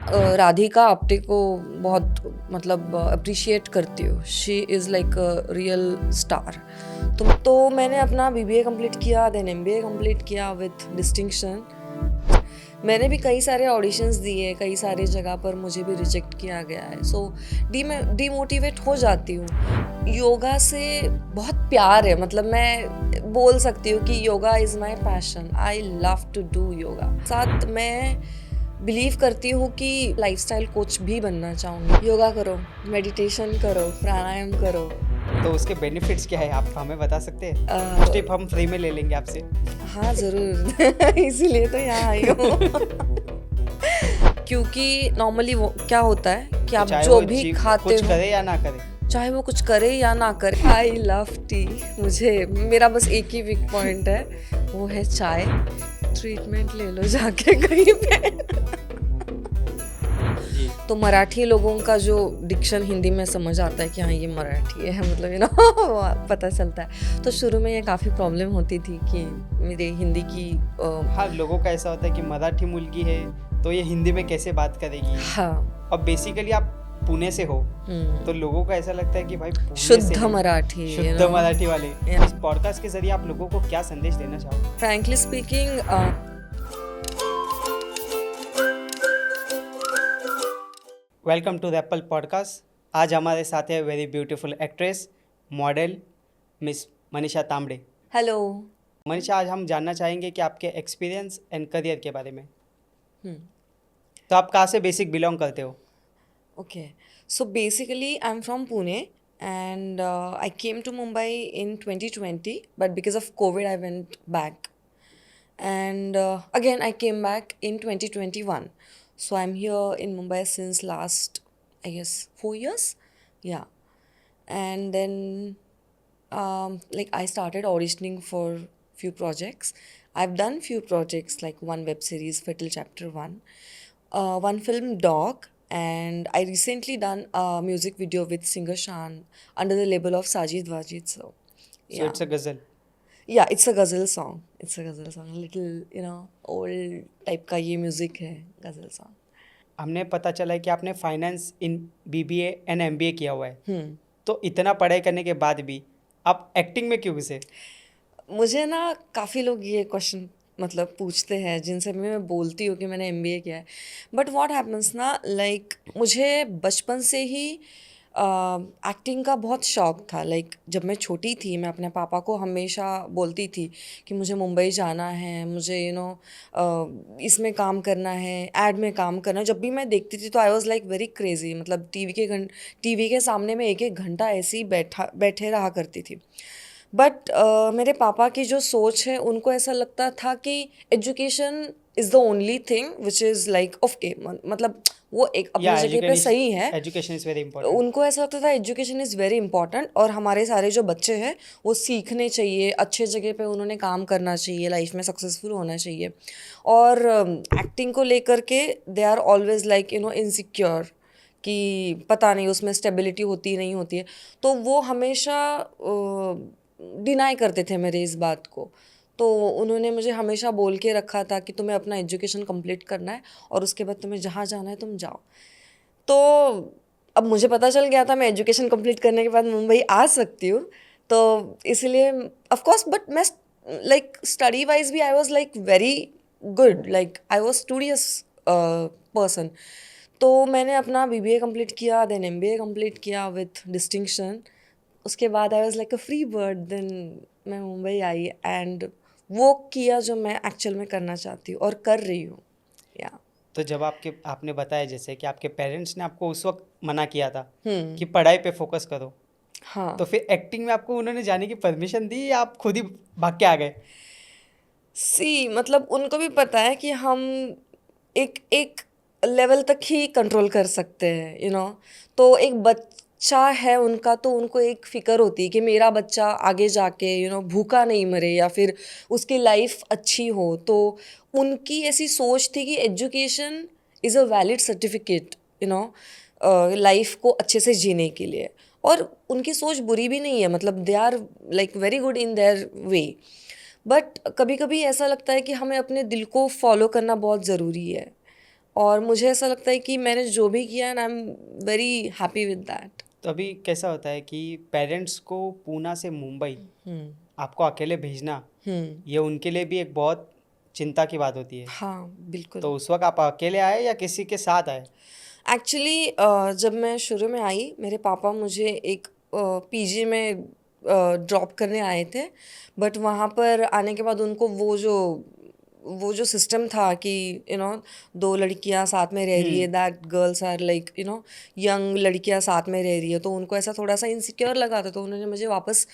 राधिका आप्टे को बहुत मतलब अप्रिशिएट करती हूँ. She is like a real star. तो मैंने अपना बीबीए कंप्लीट किया, देन एमबीए कंप्लीट किया विथ डिस्टिंक्शन. मैंने भी कई सारे ऑडिशंस दिए, कई सारे जगह पर मुझे भी रिजेक्ट किया गया है. सो डीमोटिवेट हो जाती हूँ. योगा से बहुत प्यार है, मतलब मैं बोल सकती हूँ कि yoga is my passion. I love to do yoga. साथ मैं बिलीव करती हूँ कि लाइफस्टाइल कोच भी बनना चाहूँगी. योगा करो, मेडिटेशन करो, प्राणायाम करो. तो उसके बेनिफिट्स क्या है, आप हमें बता सकते हैं? कुछ टिप हम फ्री में ले लेंगे आपसे. हाँ ज़रूर. इसीलिए तो यहाँ आई हूँ. क्योंकि नॉर्मली वो क्या होता है कि आप चाहे जो वो भी खाते कुछ हो, करे या ना करे, चाहे वो कुछ करे या ना करे. I love T. मेरा बस एक ही वीक पॉइंट है, वो है चाय. ट्रीटमेंट ले लो जाके कहीं पे. जी. तो मराठी लोगों का जो डिक्शन हिंदी में समझ आता है कि हाँ ये मराठी है, मतलब पता चलता है. तो शुरू में ये काफ़ी प्रॉब्लम होती थी कि मेरे हिंदी की हाँ, लोगों का ऐसा होता है कि मराठी मुलगी है तो ये हिंदी में कैसे बात करेगी. हाँ. और बेसिकली आप पुणे से हो, तो लोगों को ऐसा लगता है कि भाई पुणे से शुद्ध है, मराठी, शुद्ध मराठी वाले. Yeah. इस पॉडकास्ट के जरिए आप लोगों को क्या संदेश देना चाहोगे? Frankly speaking, welcome to the Apple podcast. आज हमारे साथ है very beautiful actress, model miss Manisha Tambade. Hello. Manisha, आज हम जानना चाहेंगे कि आपके एक्सपीरियंस एंड करियर के बारे में. तो आप कहाँ से बेसिक बिलोंग करते हो? Okay, so basically I'm from Pune, and I came to Mumbai in 2020, but because of COVID I went back, and again I came back in 2021. So I'm here in Mumbai since last, I guess, 4 years. Yeah. And then like I started auditioning for few projects. I've done few projects like one web series, Fatal Chapter 1, one film, Dog, and I recently done a music video with singer Shan under the label of Sajid Wajid. So So it's a ghazal. yeah, it's a ghazal song. It's a ghazal song. A little, old type का ये music है, ghazal song. हमने पता चला है कि आपने finance in BBA and MBA किया हुआ है. तो इतना पढ़ाई करने के बाद भी आप एक्टिंग में क्यों घुसे? मुझे ना काफ़ी लोग ये क्वेश्चन मतलब पूछते हैं, जिनसे मैं बोलती हूँ कि मैंने एमबीए किया है. बट व्हाट हैपन्स ना, लाइक मुझे बचपन से ही एक्टिंग का बहुत शौक था. लाइक जब मैं छोटी थी, मैं अपने पापा को हमेशा बोलती थी कि मुझे मुंबई जाना है, मुझे इसमें काम करना है, एड में काम करना है. जब भी मैं देखती थी तो आई वॉज लाइक वेरी क्रेजी. मतलब टीवी के सामने मैं एक घंटा ऐसे ही बैठे रहा करती थी. बट मेरे पापा की जो सोच है, उनको ऐसा लगता था कि education is the only thing which is like okay, मतलब वो एक अपनी जगह पे सही है. Education is very important. उनको ऐसा लगता था एजुकेशन इज़ वेरी इंपॉर्टेंट, और हमारे सारे जो बच्चे हैं वो सीखने चाहिए, अच्छे जगह पे उन्होंने काम करना चाहिए, लाइफ में सक्सेसफुल होना चाहिए. और एक्टिंग को लेकर के they are always like insecure कि पता नहीं उसमें स्टेबिलिटी होती नहीं होती है. तो वो हमेशा डिनाई करते थे मेरे इस बात को. तो उन्होंने मुझे हमेशा बोल के रखा था कि तुम्हें अपना एजुकेशन कंप्लीट करना है और उसके बाद तुम्हें जहाँ जाना है तुम जाओ. तो अब मुझे पता चल गया था मैं एजुकेशन कंप्लीट करने के बाद मुंबई आ सकती हूँ. तो इसलिए ऑफ कोर्स, बट मैं लाइक स्टडी वाइज भी I was like very good, like I was studious person. तो मैंने अपना बीबीए कंप्लीट किया, देन एमबीए कंप्लीट किया विथ डिस्टिंक्शन. उसके बाद I was like a free bird. Then मैं मुंबई आई एंड वो किया जो मैं एक्चुअल में करना चाहती हूँ और कर रही हूँ. या तो जब आपने बताया जैसे कि आपके पेरेंट्स ने आपको उस वक्त मना किया था कि पढ़ाई पे फोकस करो, हाँ. तो फिर एक्टिंग में आपको उन्होंने जाने की परमिशन दी या आप खुद ही भाग के आ गए? मतलब उनको भी पता है कि हम एक एक लेवल तक ही कंट्रोल कर सकते हैं, तो एक बच्चा है उनका, तो उनको एक फ़िक्र होती है कि मेरा बच्चा आगे जाके भूखा नहीं मरे या फिर उसकी लाइफ अच्छी हो. तो उनकी ऐसी सोच थी कि education is a valid certificate life को अच्छे से जीने के लिए. और उनकी सोच बुरी भी नहीं है, मतलब they are like very good in their way. But कभी कभी ऐसा लगता है कि हमें अपने दिल को फॉलो करना बहुत ज़रूरी है. और मुझे ऐसा लगता है कि मैंने जो भी किया and I am very happy with that. तो अभी कैसा होता है कि पेरेंट्स को पूना से मुंबई आपको अकेले भेजना, ये उनके लिए भी एक बहुत चिंता की बात होती है। हाँ बिल्कुल। तो उस वक्त आप अकेले आए या किसी के साथ आए? एक्चुअली जब मैं शुरू में आई, मेरे पापा मुझे एक पीजी में ड्रॉप करने आए थे, बट वहाँ पर आने के बाद उनको वो जो सिस्टम था कि दो लड़कियाँ साथ में रह रही है, that girls are like young लड़कियाँ साथ में रह रही है, तो उनको ऐसा थोड़ा सा इनसिक्योर लगा था, तो उन्होंने मुझे वापस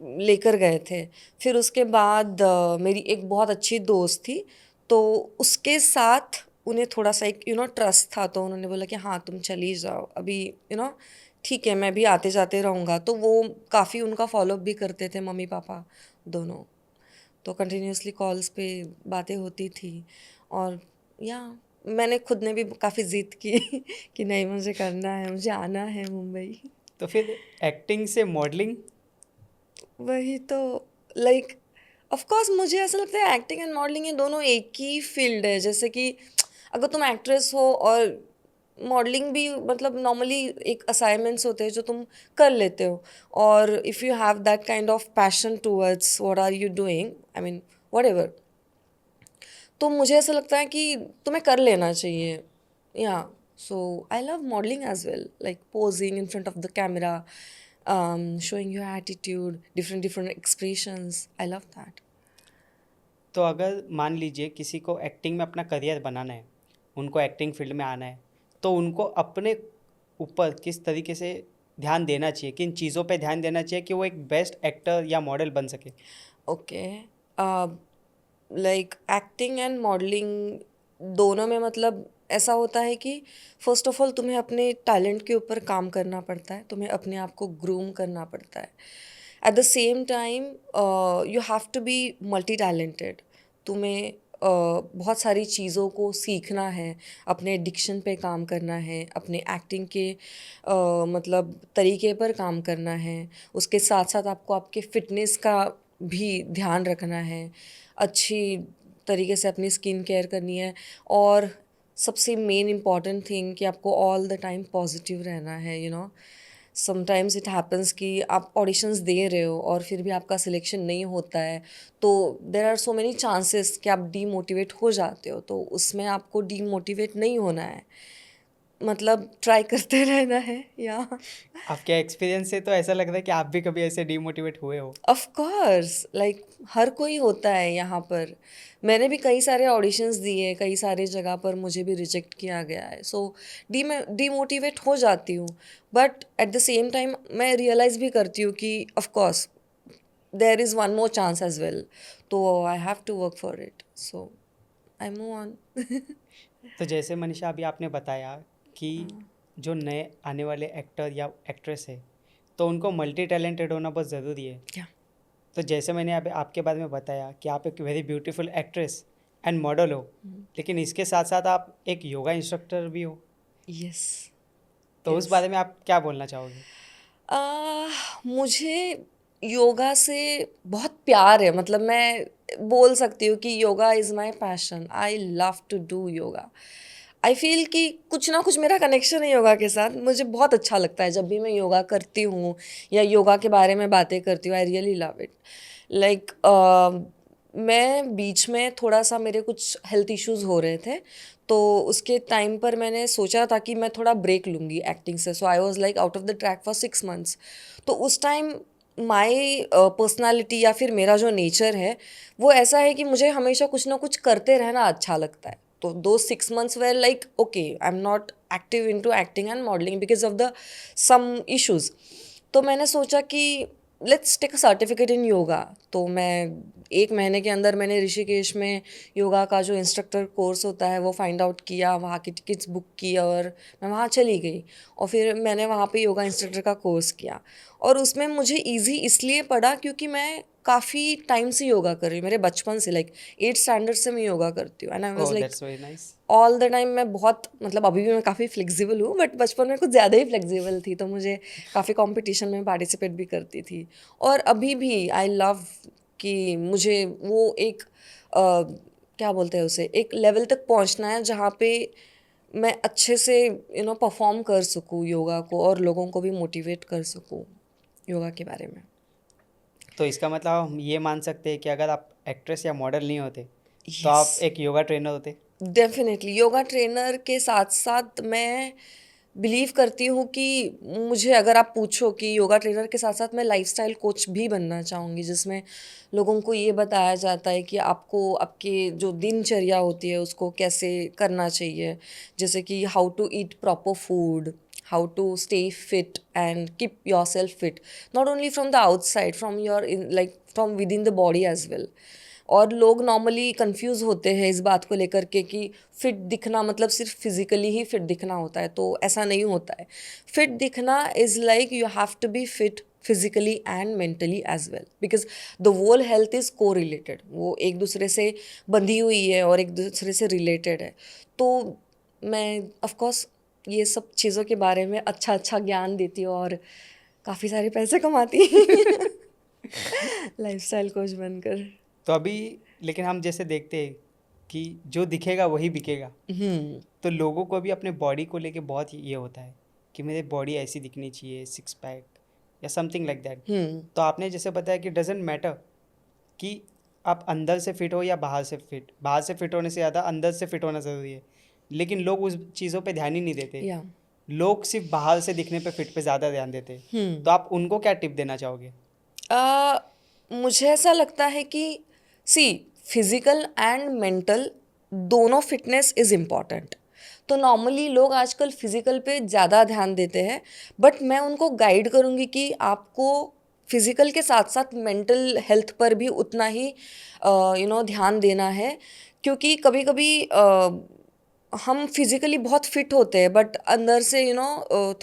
लेकर गए थे। फिर उसके बाद मेरी एक बहुत अच्छी दोस्त थी, तो उसके साथ उन्हें थोड़ा सा एक ट्रस्ट था, तो उन्होंने बोला कि हाँ तुम चली जाओ अभी, ठीक है मैं भी आते जाते रहूँगा। तो वो काफ़ी उनका फॉलोअप भी करते थे, मम्मी पापा दोनों, तो कंटिन्यूसली कॉल्स पे बातें होती थी। और या मैंने खुद ने भी काफ़ी ज़िद की कि नहीं मुझे करना है, मुझे आना है मुंबई। तो फिर एक्टिंग से मॉडलिंग? वही तो, लाइक ऑफ कोर्स मुझे ऐसा लगता है एक्टिंग एंड मॉडलिंग ये दोनों एक ही फील्ड है। जैसे कि अगर तुम एक्ट्रेस हो और मॉडलिंग भी, मतलब नॉर्मली एक असाइनमेंट्स होते हैं जो तुम कर लेते हो, और if you have that kind of passion towards what are you doing, I mean whatever, तो मुझे ऐसा लगता है कि तुम्हें कर लेना चाहिए। Yeah so I love modelling as well, like posing in front of the camera, showing your attitude, different expressions. I love that. तो अगर मान लीजिए किसी को एक्टिंग में अपना करियर बनाना है, उनको एक्टिंग फील्ड में आना है, तो उनको अपने ऊपर किस तरीके से ध्यान देना चाहिए, किन चीज़ों पे ध्यान देना चाहिए कि वो एक बेस्ट एक्टर या मॉडल बन सके? Okay. Like acting and modelling दोनों में मतलब ऐसा होता है कि फर्स्ट ऑफ ऑल तुम्हें अपने टैलेंट के ऊपर काम करना पड़ता है, तुम्हें अपने आप को ग्रूम करना पड़ता है। At the same time you have to be multi talented. तुम्हें बहुत सारी चीज़ों को सीखना है, अपने डिक्शन पे काम करना है, अपने एक्टिंग के मतलब तरीके पर काम करना है। उसके साथ साथ आपको आपके फिटनेस का भी ध्यान रखना है, अच्छी तरीके से अपनी स्किन केयर करनी है, और सबसे मेन इम्पॉर्टेंट थिंग कि आपको ऑल द टाइम पॉजिटिव रहना है। समटाइम्स इट हैपन्स कि आप ऑडिशंस दे रहे हो और फिर भी आपका सिलेक्शन नहीं होता है, तो there are so many chances कि आप डीमोटिवेट हो जाते हो, तो उसमें आपको डीमोटिवेट नहीं होना है, मतलब ट्राई करते रहना है। या आपके एक्सपीरियंस से तो ऐसा लग रहा है कि आप भी कभी ऐसे डीमोटिवेट हुए हो। ऑफ कोर्स, लाइक हर कोई होता है यहाँ पर। मैंने भी कई सारे ऑडिशंस दिए, कई सारे जगह पर मुझे भी रिजेक्ट किया गया है, सो डीमोटिवेट हो जाती हूँ। But at the same time मैं रियलाइज़ भी करती हूँ कि of course there is one more chance as well, तो I have to work for it, so I move on. तो जैसे मनीषा अभी आपने बताया कि जो नए आने वाले एक्टर या एक्ट्रेस है, तो उनको मल्टी टैलेंटेड होना बहुत ज़रूरी है। क्या? तो जैसे मैंने अभी आपके बारे में बताया कि आप एक very beautiful actress and model हो, लेकिन इसके साथ साथ आप एक योगा इंस्ट्रक्टर भी हो। यस। तो उस बारे में आप क्या बोलना चाहोगे? मुझे योगा से बहुत प्यार है, मतलब मैं बोल सकती हूँ कि yoga is my passion. I love to do yoga. I feel कि कुछ ना कुछ मेरा कनेक्शन है योगा के साथ। मुझे बहुत अच्छा लगता है जब भी मैं योगा करती हूँ या योगा के बारे में बातें करती हूँ। I really love it. Like मैं बीच में थोड़ा सा, मेरे कुछ हेल्थ इश्यूज हो रहे थे, तो उसके टाइम पर मैंने सोचा था कि मैं थोड़ा ब्रेक लूँगी एक्टिंग से। So I was like out of the track for 6 months। तो उस टाइम माई पर्सनालिटी या फिर मेरा जो नेचर है वो ऐसा है कि मुझे हमेशा कुछ ना कुछ करते रहना अच्छा लगता है। तो दो 6 months were like okay, I am not active in to acting and modelling because of the some issues. तो मैंने सोचा कि let's take a certificate in yoga. तो मैं 1 महीने के अंदर मैंने ऋषिकेश में योगा का जो इंस्ट्रक्टर कोर्स होता है वो फाइंड आउट किया, वहाँ की टिकट्स बुक की और मैं वहाँ चली गई, और फिर मैंने वहाँ पे योगा इंस्ट्रक्टर का कोर्स किया। और उसमें मुझे इजी इसलिए पड़ा क्योंकि मैं काफ़ी टाइम से योगा कर रही हूँ, मेरे बचपन से, लाइक 8th स्टैंडर्ड से मैं योगा करती हूँ। And I was oh, like that's very nice. All the time मैं बहुत, मतलब अभी भी मैं काफ़ी फ्लेक्सिबल हूँ, बट बचपन में कुछ ज़्यादा ही फ्लेक्सिबल थी, तो मुझे काफ़ी कंपटीशन में पार्टिसिपेट भी करती थी। और अभी भी आई लव कि मुझे वो एक क्या बोलते हैं उसे, एक लेवल तक पहुँचना है जहाँ पे मैं अच्छे से परफॉर्म कर सकूँ योगा को और लोगों को भी मोटिवेट कर सकूँ योगा के बारे में। तो इसका मतलब हम ये मान सकते हैं कि अगर आप एक्ट्रेस या मॉडल नहीं होते तो यस, आप एक योगा ट्रेनर होते। डेफिनेटली योगा ट्रेनर के साथ साथ मैं बिलीव करती हूँ कि मुझे अगर आप पूछो कि योगा ट्रेनर के साथ साथ मैं लाइफस्टाइल कोच भी बनना चाहूँगी, जिसमें लोगों को ये बताया जाता है कि आपको आपके जो दिनचर्या होती है उसको कैसे करना चाहिए, जैसे कि how to eat proper food, how to stay fit and keep yourself fit, not only from the outside, from your like from within the body as well. और लोग नॉर्मली कंफ्यूज होते हैं इस बात को लेकर के कि फिट दिखना मतलब सिर्फ फिजिकली ही फिट दिखना होता है, तो ऐसा नहीं होता है। फिट दिखना is like you have to be fit physically and mentally as well, because the whole health is को रिलेटेड, वो एक दूसरे से बंधी हुई है और एक दूसरे से रिलेटेड है। तो मैं ऑफ कोर्स ये सब चीज़ों के बारे में अच्छा अच्छा ज्ञान देती हूँ और काफ़ी सारे पैसे कमाती लाइफस्टाइल कोच बनकर। तो अभी लेकिन हम जैसे देखते हैं कि जो दिखेगा वही बिकेगा, तो लोगों को भी अपने बॉडी को लेके बहुत ये होता है कि मेरी बॉडी ऐसी दिखनी चाहिए, सिक्स पैक या समथिंग लाइक दैट। तो आपने जैसे बताया कि डजेंट मैटर कि आप अंदर से फिट हो या बाहर से फिट होने से ज़्यादा अंदर से फिट होना ज़रूरी है, लेकिन लोग उस चीज़ों पे ध्यान ही नहीं देते। या लोग सिर्फ बाहर से दिखने पे फिट पे ज़्यादा ध्यान देते हैं। तो आप उनको क्या टिप देना चाहोगे? मुझे ऐसा लगता है कि सी फिजिकल एंड मेंटल दोनों फिटनेस इज़ इम्पॉर्टेंट। तो नॉर्मली लोग आजकल फिजिकल पे ज़्यादा ध्यान देते हैं, बट मैं उनको गाइड करूँगी कि आपको फिजिकल के साथ साथ मेंटल हेल्थ पर भी उतना ही ध्यान देना है, क्योंकि कभी कभी हम फिजिकली बहुत फिट होते हैं बट अंदर से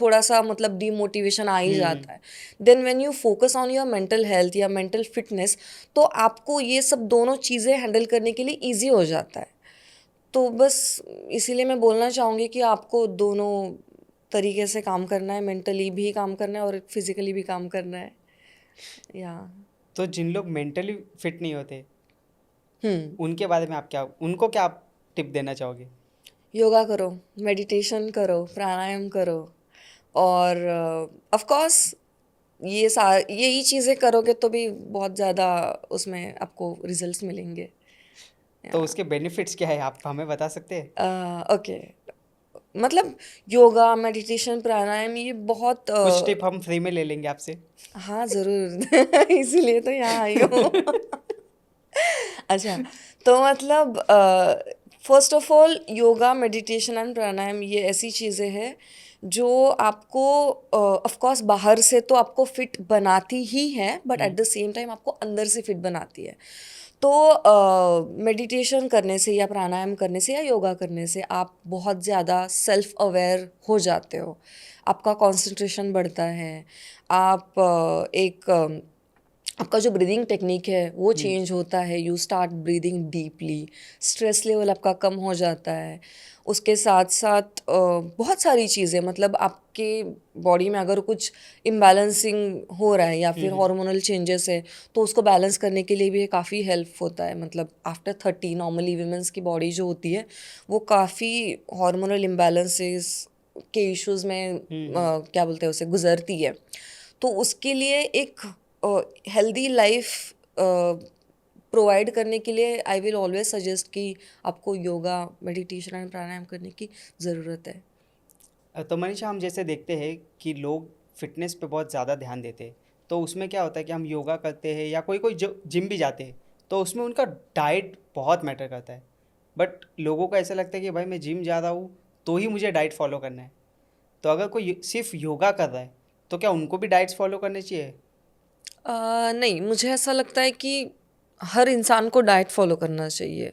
थोड़ा सा मतलब डीमोटिवेशन आ ही जाता है। Then when you focus on your mental health या मेंटल फिटनेस, तो आपको ये सब दोनों चीज़ें हैंडल करने के लिए इजी हो जाता है। तो बस इसीलिए मैं बोलना चाहूँगी कि आपको दोनों तरीके से काम करना है, मेंटली भी काम करना है और फिजिकली भी काम करना है। या तो जिन लोग मेंटली फिट नहीं होते हम्म उनके बारे में उनको क्या आप टिप देना चाहोगे? योगा करो, मेडिटेशन करो, प्राणायाम करो, और ऑफ कोर्स यही चीज़ें करोगे तो भी बहुत ज़्यादा उसमें आपको रिजल्ट्स मिलेंगे। तो उसके बेनिफिट्स क्या है, आप हमें बता सकते हैं? ओके, मतलब योगा, मेडिटेशन, प्राणायाम ये बहुत कुछ टिप हम फ्री में ले लेंगे आपसे। हाँ ज़रूर इसीलिए तो यहाँ आई हूँ अच्छा, तो मतलब first of all yoga, meditation and pranayama ये ऐसी चीज़ें हैं जो आपको ऑफ कोर्स बाहर से तो आपको फिट बनाती ही है, but at the same time आपको अंदर से फिट बनाती है। तो मेडिटेशन करने से या प्राणायाम करने से या योगा करने से आप बहुत ज़्यादा सेल्फ अवेयर हो जाते हो, आपका कंसंट्रेशन बढ़ता है, आप आपका जो ब्रीदिंग टेक्निक है वो चेंज होता है, you start breathing deeply, stress level आपका कम हो जाता है। उसके साथ साथ बहुत सारी चीज़ें, मतलब आपके बॉडी में अगर कुछ इम्बैलेंसिंग हो रहा है या फिर हार्मोनल चेंजेस है तो उसको बैलेंस करने के लिए भी ये काफ़ी हेल्प होता है। मतलब आफ्टर 30 नॉर्मली वीमेंस की बॉडी जो होती है वो काफ़ी हार्मोनल इम्बैलेंसेस के इश्यूज़ में क्या बोलते हैं उसे गुजरती है। तो उसके लिए एक हेल्दी लाइफ प्रोवाइड करने के लिए आई विल ऑलवेज सजेस्ट कि आपको योगा, मेडिटेशन एंड प्राणायाम करने की ज़रूरत है। तो मनीषा, हम जैसे देखते हैं कि लोग फिटनेस पे बहुत ज़्यादा ध्यान देते हैं, तो उसमें क्या होता है कि हम योगा करते हैं या कोई कोई जो जिम भी जाते हैं तो उसमें उनका डाइट बहुत मैटर करता है। बट लोगों को ऐसा लगता है कि भाई मैं जिम जा रहा हूँ तो ही मुझे डाइट फॉलो करना है। तो अगर कोई सिर्फ योगा कर रहा है तो क्या उनको भी डाइट्स फॉलो करने चाहिए? नहीं, मुझे ऐसा लगता है कि हर इंसान को डाइट फॉलो करना चाहिए,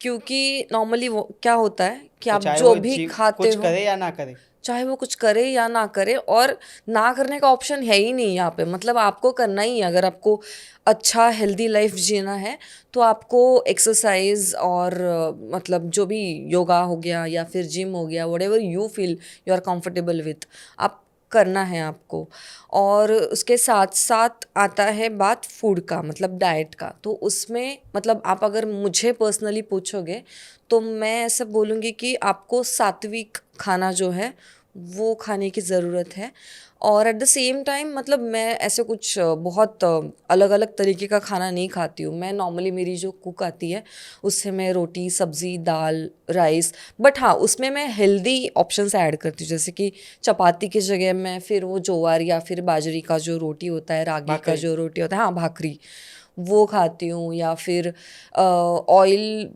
क्योंकि नॉर्मली वो क्या होता है कि तो आप चाहे जो वो भी जिम खाते कुछ हो, करे या ना करे। चाहे वो कुछ करे या ना करे, और ना करने का ऑप्शन है ही नहीं यहाँ पे, मतलब आपको करना ही है। अगर आपको अच्छा हेल्दी लाइफ जीना है तो आपको एक्सरसाइज और मतलब जो भी योगा हो गया या फिर जिम हो गया, whatever you feel you are comfortable with, आप करना है आपको। और उसके साथ साथ आता है बात फूड का, मतलब डाइट का। तो उसमें मतलब आप अगर मुझे पर्सनली पूछोगे तो मैं ऐसा बोलूँगी कि आपको सात्विक खाना जो है वो खाने की ज़रूरत है। और एट द सेम टाइम मतलब मैं ऐसे कुछ बहुत अलग अलग तरीके का खाना नहीं खाती हूँ। मैं नॉर्मली मेरी जो कुक आती है उससे मैं रोटी, सब्ज़ी, दाल, राइस, बट हाँ उसमें मैं हेल्दी ऑप्शंस ऐड करती हूँ। जैसे कि चपाती की जगह मैं फिर वो ज्वार या फिर बाजरे का जो रोटी होता है, रागी का भाकरी। जो रोटी होता है, हाँ भाकरी, वो खाती हूँ। या फिर ऑयल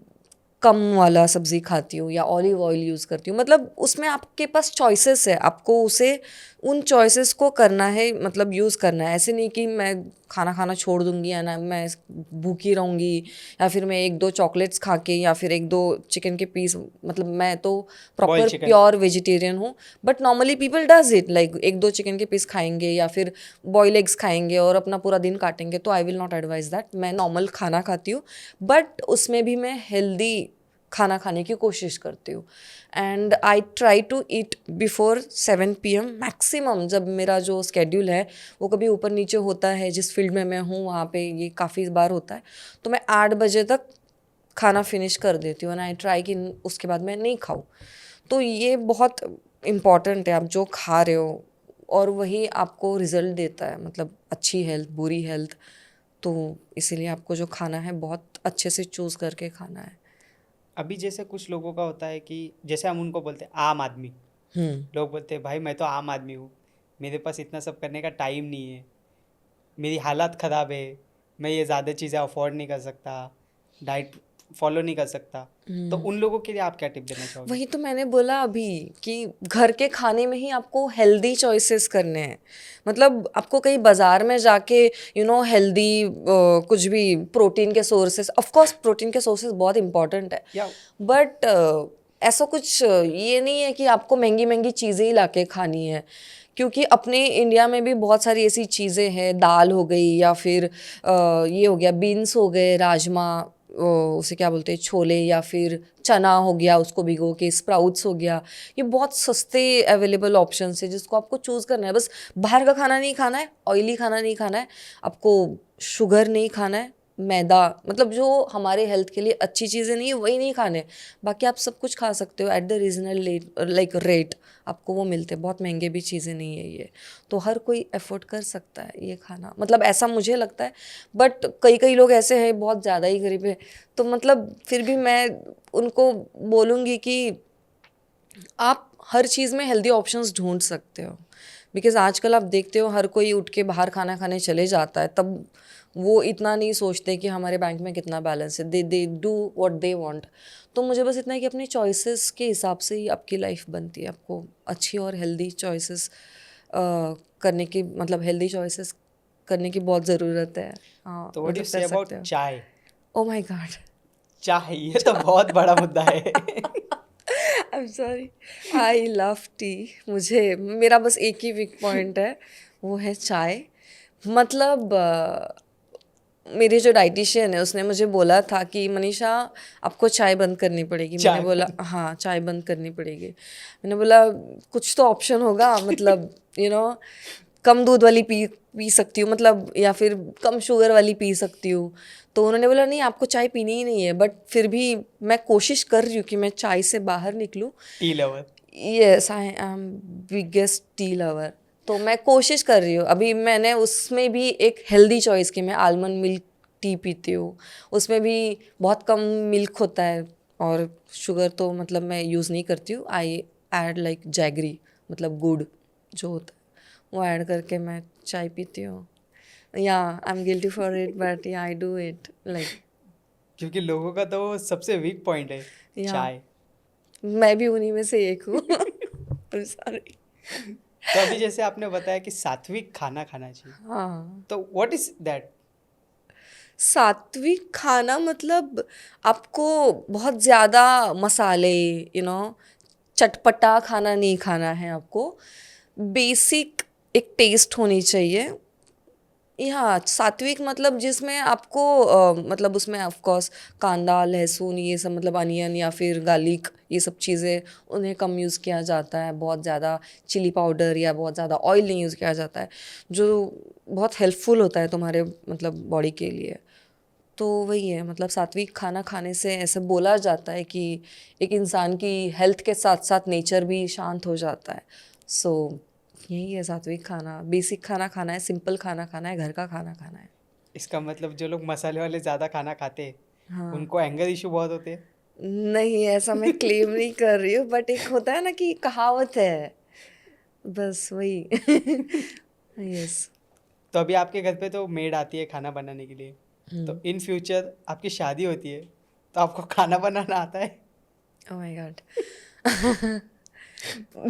कम वाला सब्ज़ी खाती हूँ या ऑलिव ऑयल यूज़ करती हूँ। मतलब उसमें आपके पास चॉइसेस है, आपको उसे उन चॉइसेस को करना है, मतलब यूज़ करना है। ऐसे नहीं कि मैं खाना खाना छोड़ दूँगी या ना मैं भूखी रहूँगी, या फिर मैं एक दो चॉकलेट्स खा के या फिर एक दो चिकन के पीस, मतलब मैं तो boil proper chicken. Pure vegetarian हूँ। But normally people does it, like एक दो चिकन के पीस खाएंगे या फिर बॉयल एग्स खाएंगे और अपना पूरा दिन काटेंगे। तो I will not advise that. मैं नॉर्मल खाना खाती हूँ बट उसमें भी मैं हेल्दी खाना खाने की कोशिश करती हूँ। And I try to eat before 7 PM maximum. जब मेरा जो स्केड्यूल है वो कभी ऊपर नीचे होता है, जिस फील्ड में मैं हूँ वहाँ पे ये काफ़ी बार होता है, तो मैं 8 बजे तक खाना फिनिश कर देती हूँ। एंड आई ट्राई कि उसके बाद मैं नहीं खाऊँ। तो ये बहुत इम्पॉर्टेंट है, आप जो खा रहे हो और वही आपको रिजल्ट देता है, मतलब अच्छी हेल्थ, बुरी हेल्थ। तो इसीलिए आपको जो खाना है बहुत अच्छे से चूज़ करके खाना है। अभी जैसे कुछ लोगों का होता है कि जैसे हम उनको बोलते हैं आम आदमी, हम्म। लोग बोलते हैं भाई मैं तो आम आदमी हूँ, मेरे पास इतना सब करने का टाइम नहीं है, मेरी हालत ख़राब है, मैं ये ज़्यादा चीज़ें अफोर्ड नहीं कर सकता, डाइट फॉलो नहीं कर सकता। तो उन लोगों के लिए आप क्या टिप देना चाहोगे? वही तो मैंने बोला अभी कि घर के खाने में ही आपको हेल्दी चॉइसेस करने हैं। मतलब आपको कहीं बाजार में जाके हेल्दी कुछ भी प्रोटीन के सोर्सेस, ऑफ कोर्स प्रोटीन के सोर्सेस बहुत इंपॉर्टेंट है, या बट ऐसा कुछ ये नहीं है कि आपको महंगी महंगी चीज़ें ही लाके खानी है। क्योंकि अपने इंडिया में भी बहुत सारी ऐसी चीज़ें हैं, दाल हो गई या फिर ये हो गया, बीन्स हो गए, राजमा, उसे क्या बोलते हैं, छोले, या फिर चना हो गया उसको भिगो के, स्प्राउट्स हो गया। ये बहुत सस्ते अवेलेबल ऑप्शंस है जिसको आपको चूज़ करना है। बस बाहर का खाना नहीं खाना है, ऑयली खाना नहीं खाना है, आपको शुगर नहीं खाना है, मैदा, मतलब जो हमारे हेल्थ के लिए अच्छी चीज़ें नहीं है वही नहीं खाने। बाकी आप सब कुछ खा सकते हो at the regional like rate, आपको वो मिलते हैं। बहुत महंगे भी चीज़ें नहीं है ये, तो हर कोई अफोर्ड कर सकता है ये खाना, मतलब ऐसा मुझे लगता है। बट कई कई लोग ऐसे हैं बहुत ज़्यादा ही गरीब है, तो मतलब फिर भी मैं उनको बोलूँगी कि आप हर चीज़ में हेल्दी ऑप्शंस ढूंढ सकते हो। बिकॉज़ आजकल आप देखते हो हर कोई उठ के बाहर खाना खाने चले जाता है, तब वो इतना नहीं सोचते कि हमारे बैंक में कितना बैलेंस है। They do what they want. तो मुझे बस इतना है कि अपनी चॉइसेस के हिसाब से ही आपकी लाइफ बनती है। आपको अच्छी और हेल्दी चॉइसेस करने की, मतलब हेल्दी चॉइसेस करने की बहुत ज़रूरत है। हाँ, तो व्हाट डू यू मतलब कर से सकते अबाउट हो। चाय? Oh my God. चाय ये तो बहुत बड़ा मुद्दा है। I am sorry, I love T. मुझे, मेरा बस एक ही वीक पॉइंट है, वो है चाय। मतलब मेरे जो डाइटिशियन है उसने मुझे बोला था कि मनीषा आपको चाय बंद करनी पड़ेगी। मैंने चाय बोला हाँ चाय बंद करनी पड़ेगी। मैंने बोला कुछ तो ऑप्शन होगा, मतलब कम दूध वाली पी पी सकती हूँ, मतलब या फिर कम शुगर वाली पी सकती हूँ। तो उन्होंने बोला नहीं आपको चाय पीनी ही नहीं है, बट फिर भी मैं कोशिश कर रही हूँ कि मैं चाय से बाहर निकलूँ। Tea lover. Yes I am biggest tea lover. तो मैं कोशिश कर रही हूँ। अभी मैंने उसमें भी एक हेल्दी चॉइस की, मैं आलमंड मिल्क टी पीती हूँ। उसमें भी बहुत कम मिल्क होता है और शुगर तो मतलब मैं यूज़ नहीं करती हूँ। आई ऐड लाइक जैगरी, मतलब गुड़ जो होता है वो ऐड करके मैं चाय पीती हूँ। या I am guilty for it but या आई डू इट लाइक। क्योंकि लोगों का तो वो सबसे वीक पॉइंट है, या चाय। मैं भी उन्हीं में से एक हूँ। सॉरी। तो अभी जैसे आपने बताया कि सात्विक खाना खाना चाहिए, हाँ, तो व्हाट इज दैट? सात्विक खाना मतलब आपको बहुत ज़्यादा मसाले, यू नो चटपटा खाना नहीं खाना है आपको। बेसिक एक टेस्ट होनी चाहिए। या सात्विक मतलब जिसमें आपको मतलब उसमें ऑफ कोर्स कांदा लहसुन ये सब मतलब अनियन या फिर गार्लिक ये सब चीज़ें उन्हें कम यूज़ किया जाता है, बहुत ज़्यादा चिली पाउडर या बहुत ज़्यादा ऑयल नहीं यूज़ किया जाता है, जो बहुत हेल्पफुल होता है तुम्हारे मतलब बॉडी के लिए। तो वही है मतलब सात्विक खाना खाने से ऐसे बोला जाता है कि एक इंसान की हेल्थ के साथ साथ नेचर भी शांत हो जाता है। सो यही है सात्विक खाना, बेसिक खाना खाना है, सिंपल खाना खाना है, घर का खाना खाना है। इसका मतलब जो लोग मसाले वाले ज़्यादा खाना खाते हैं हाँ, उनको एंगर इशू बहुत होते हैं। नहीं ऐसा मैं क्लेम नहीं कर रही हूँ, बट एक होता है ना कि कहावत है, बस वही। यस। तो अभी आपके घर पे तो मेड आती है खाना बनाने के लिए, तो इन फ्यूचर आपकी शादी होती है तो आपको खाना बनाना आता है? Oh my God.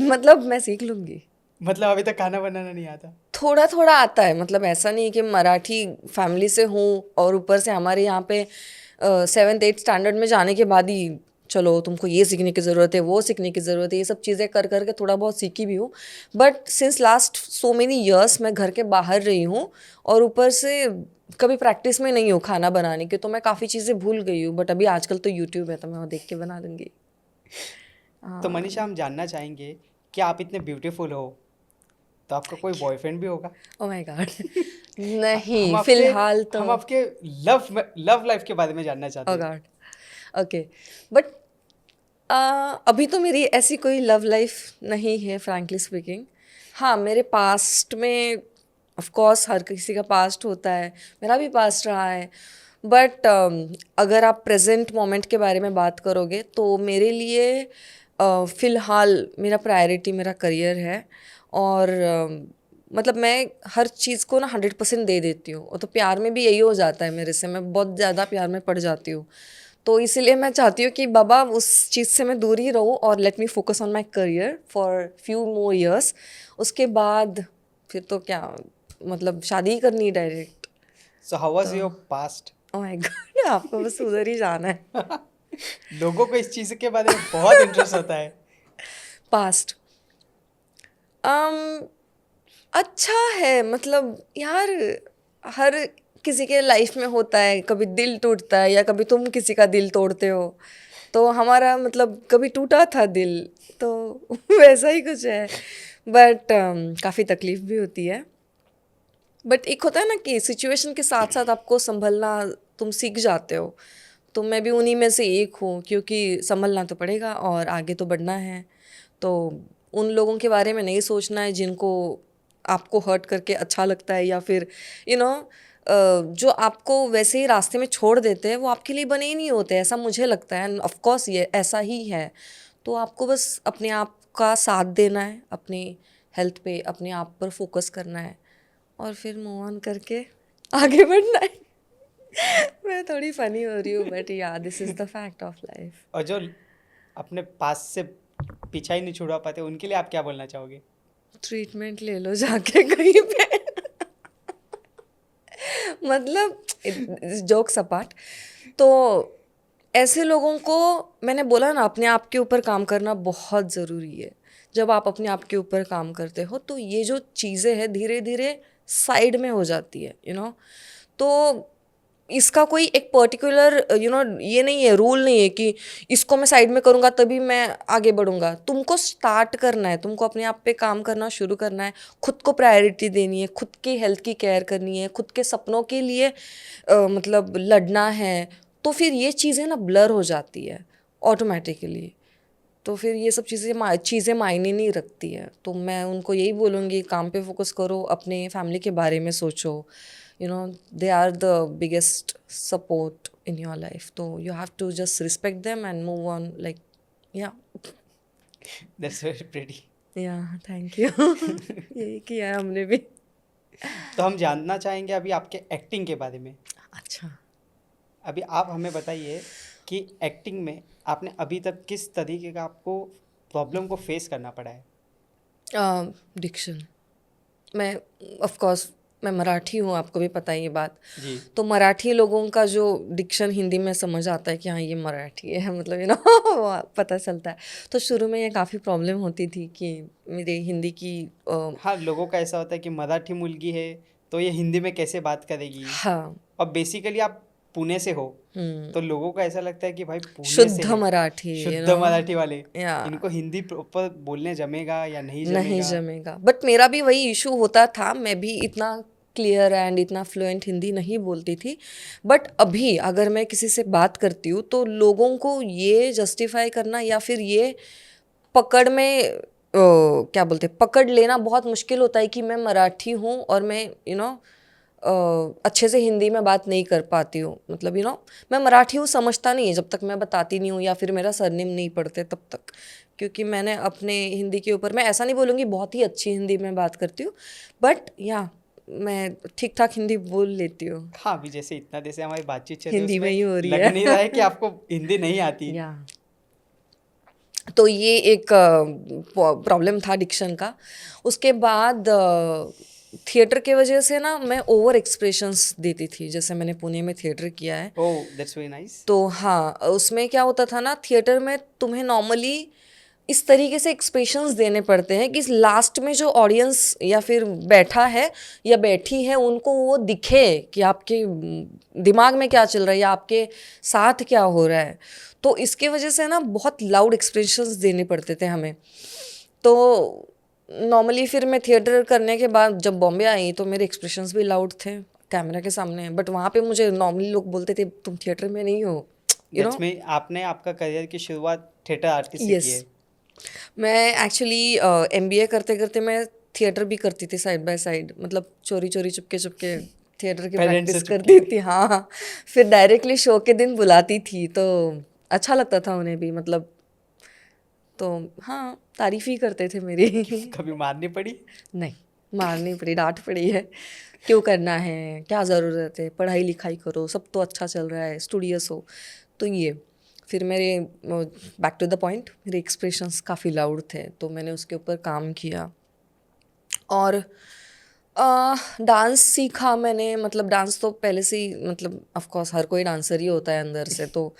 मतलब मैं सीख लूंगी। मतलब अभी तक खाना बनाना नहीं आता? थोड़ा थोड़ा आता है, मतलब ऐसा नहीं कि मराठी फैमिली से हूँ और ऊपर से हमारे यहाँ पे 7th 8th स्टैंडर्ड में जाने के बाद ही चलो तुमको ये सीखने की ज़रूरत है वो सीखने की ज़रूरत है, ये सब चीज़ें कर करके थोड़ा बहुत सीखी भी हूँ। But since last so many years मैं घर के बाहर रही हूँ और ऊपर से कभी प्रैक्टिस में नहीं हूँ खाना बनाने की, तो मैं काफ़ी चीज़ें भूल गई हूँ। बट अभी आजकल तो यूट्यूब है तो मैं वो देख के बना लूँगी। तो मनीषा, हम जानना चाहेंगे कि आप इतने ब्यूटीफुल हो तो आपका कोई बॉयफ्रेंड भी होगा? Oh my God. हम नहीं आपके फिलहाल तो। हम आपके लव लाइफ के बारे में जानना चाहते ओह हैं। गॉड। ओके। बट अभी तो मेरी ऐसी कोई लव लाइफ नहीं है फ्रैंकली स्पीकिंग। हाँ, मेरे पास्ट में ऑफ कोर्स हर किसी का पास्ट होता है, मेरा भी पास्ट रहा है। बट अगर आप प्रेजेंट मोमेंट के बारे में बात करोगे तो मेरे लिए फ़िलहाल मेरा प्रायोरिटी मेरा करियर है। और मतलब मैं हर चीज़ को ना 100% दे देती हूँ, और तो प्यार में भी यही हो जाता है मेरे से, मैं बहुत ज़्यादा प्यार में पड़ जाती हूँ। तो इसीलिए मैं चाहती हूँ कि बाबा उस चीज़ से मैं दूर ही रहूँ और let me focus on my career for few more years. उसके बाद फिर तो क्या, मतलब शादी ही करनी डायरेक्ट। सो हाउ वाज तो your past? Oh my God, आपको बस उधर ही जाना है। लोगों को इस चीज़ के बारे में बहुत इंटरेस्ट होता है। पास्ट अच्छा है, मतलब यार हर किसी के लाइफ में होता है, कभी दिल टूटता है या कभी तुम किसी का दिल तोड़ते हो। तो हमारा मतलब कभी टूटा था दिल, तो वैसा ही कुछ है। बट काफ़ी तकलीफ भी होती है। बट एक होता है ना कि सिचुएशन के साथ साथ आपको संभलना तुम सीख जाते हो। तो मैं भी उन्हीं में से एक हूँ, क्योंकि संभलना तो पड़ेगा और आगे तो बढ़ना है। तो उन लोगों के बारे में नहीं सोचना है जिनको आपको हर्ट करके अच्छा लगता है, या फिर यू नो जो आपको वैसे ही रास्ते में छोड़ देते हैं वो आपके लिए बने ही नहीं होते, ऐसा मुझे लगता है। ऑफ कोर्स ये ऐसा ही है। तो आपको बस अपने आप का साथ देना है, अपनी हेल्थ पे अपने आप पर फोकस करना है और फिर मूव ऑन करके आगे बढ़ना है। मैं थोड़ी फनी हो रही हूँ बट या this is the fact of life. और जो अपने पास से पीछा ही नहीं छुड़वा पाते उनके लिए आप क्या बोलना चाहोगे? ट्रीटमेंट ले लो जाके कहीं पे। मतलब जोक्स अपार्ट, तो ऐसे लोगों को मैंने बोला ना, अपने आप के ऊपर काम करना बहुत ज़रूरी है। जब आप अपने आप के ऊपर काम करते हो तो ये जो चीज़ें हैं धीरे धीरे साइड में हो जाती है, तो इसका कोई एक पर्टिकुलर ये नहीं है, रूल नहीं है कि इसको मैं साइड में करूँगा तभी मैं आगे बढ़ूँगा। तुमको स्टार्ट करना है, तुमको अपने आप पे काम करना शुरू करना है, खुद को प्रायोरिटी देनी है, खुद की हेल्थ की केयर करनी है, खुद के सपनों के लिए मतलब लड़ना है। तो फिर ये चीज़ें ना ब्लर हो जाती है ऑटोमेटिकली। तो फिर ये सब चीज़ें मायने नहीं रखती है। तो मैं उनको यही बोलूँगी, काम पे फोकस करो, अपने फैमिली के बारे में सोचो। They are the biggest support in your life, तो you have to just respect them and move on, like yeah. That's very pretty. Yeah thank you. यही किया है हमने भी। तो हम जानना चाहेंगे अभी आपके एक्टिंग के बारे में। अच्छा। अभी आप हमें बताइए कि एक्टिंग में आपने अभी तक किस तरीके का आपको प्रॉब्लम को फेस करना पड़ा है? डिक्शन। मैं ऑफ कोर्स मैं मराठी हूँ, आपको भी पता है ये बात। जी। तो मराठी लोगों का जो डिक्शन हिंदी में समझ आता है कि हाँ ये मराठी है, मतलब पता चलता है। तो शुरू में ये काफ़ी प्रॉब्लम होती थी कि मेरे हिंदी की हाँ, लोगों का ऐसा होता है कि मराठी मुलगी है तो ये हिंदी में कैसे बात करेगी। हाँ। और बेसिकली आप पुणे से हो, हम्म। तो लोगों को ऐसा लगता है कि भाई पुणे से शुद्ध है, मराठी, शुद्ध मराठी वाले, या इनको हिंदी प्रॉपर बोलने जमेगा या नहीं नहीं जमेगा। जमेगा। बट मेरा भी वही इशू होता था, मैं भी इतना क्लियर एंड इतना फ्लुएंट हिंदी नहीं बोलती थी। बट अभी अगर मैं किसी से बात करती हूँ तो लोगों को ये जस्टिफाई करना या फिर ये पकड़ में क्या बोलते पकड़ लेना बहुत मुश्किल होता है कि मैं मराठी हूँ और मैं अच्छे से हिंदी में बात नहीं कर पाती हूँ। मतलब मैं मराठी हूँ समझता नहीं है जब तक मैं बताती नहीं हूँ या फिर मेरा सरनेम नहीं पढ़ते तब तक। क्योंकि मैंने अपने हिंदी के ऊपर, मैं ऐसा नहीं बोलूँगी बहुत ही अच्छी हिंदी में बात करती हूँ, बट या मैं ठीक ठाक हिंदी बोल लेती हूँ। हाँ, अभी जैसे इतना देर से हमारी बातचीत चल रही है हिंदी में उसमें ही हो रही लग है। नहीं रहा है कि आपको हिंदी नहीं आती। या तो ये एक प्रॉब्लम था डिक्शन का। उसके बाद थिएटर के वजह से ना मैं ओवर एक्सप्रेशंस देती थी, जैसे मैंने पुणे में थिएटर किया है। ओह, दैट्स वेरी नाइस। तो हाँ, उसमें क्या होता था ना, थिएटर में तुम्हें नॉर्मली इस तरीके से एक्सप्रेशंस देने पड़ते हैं कि लास्ट में जो ऑडियंस या फिर बैठा है या बैठी है उनको वो दिखे कि आपके दिमाग में क्या चल रहा है या आपके साथ क्या हो रहा है। तो इसके वजह से ना बहुत लाउड एक्सप्रेशंस देने पड़ते थे हमें। तो नॉर्मली फिर मैं थिएटर करने के बाद जब बॉम्बे आई तो मेरे एक्सप्रेशंस भी लाउड थे कैमरा के सामने। बट वहाँ पे मुझे नॉर्मली लोग बोलते थे तुम थिएटर में नहीं हो, यू नो। दैट्स मीन आपने आपका करियर की शुरुआत थिएटर आर्टिस्ट से की यस, है। मैं एक्चुअली एमबीए करते करते मैं थिएटर भी करती थी साइड बाय साइड। मतलब चोरी चोरी चुपके चुपके थिएटर की पेरेंट्स से प्रैक्टिस चुपके। करती थी। हाँ, फिर डायरेक्टली शो के दिन बुलाती थी तो अच्छा लगता था उन्हें भी। मतलब तो हाँ, तारीफ ही करते थे मेरी। कभी मारनी पड़ी? नहीं, मारनी पड़ी, डांट पड़ी है। क्यों करना है, क्या ज़रूरत है, पढ़ाई लिखाई करो, सब तो अच्छा चल रहा है, स्टूडियस हो। तो ये फिर मेरे बैक टू द पॉइंट, मेरे एक्सप्रेशंस काफ़ी लाउड थे तो मैंने उसके ऊपर काम किया। और डांस सीखा मैंने। मतलब डांस तो पहले से ही, मतलब ऑफ कोर्स हर कोई डांसर ही होता है अंदर से, तो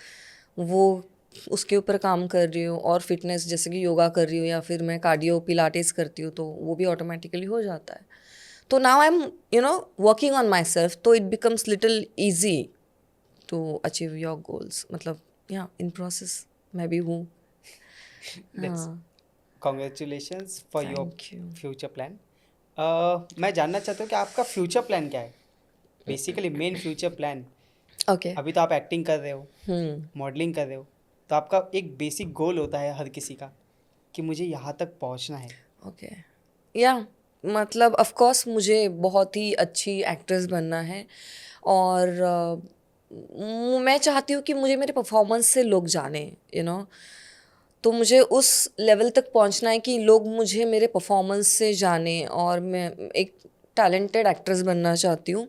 वो उसके ऊपर काम कर रही हूँ। और फिटनेस जैसे कि योगा कर रही हूँ या फिर मैं कार्डियो पिलाटेस करती हूँ तो वो भी ऑटोमेटिकली हो जाता है। तो now I am working on myself, तो it becomes little easy to achieve your goals. मतलब या इन प्रोसेस मैं भी हूँ। दैट्स हाँ, congratulations for your thank you. Future plan. मैं जानना चाहता हूँ कि आपका फ्यूचर प्लान क्या है, basically main future plan. Okay. अभी तो आप एक्टिंग कर रहे हो, हम्म। मॉडलिंग कर रहे हो, तो आपका एक बेसिक गोल होता है हर किसी का कि मुझे यहाँ तक पहुँचना है। ओके, या मतलब ऑफ कोर्स मुझे बहुत ही अच्छी एक्ट्रेस बनना है। और मैं चाहती हूँ कि मुझे मेरे परफॉर्मेंस से लोग जाने, तो मुझे उस लेवल तक पहुँचना है कि लोग मुझे मेरे परफॉर्मेंस से जाने। और मैं एक टैलेंटेड एक्ट्रेस बनना चाहती हूँ।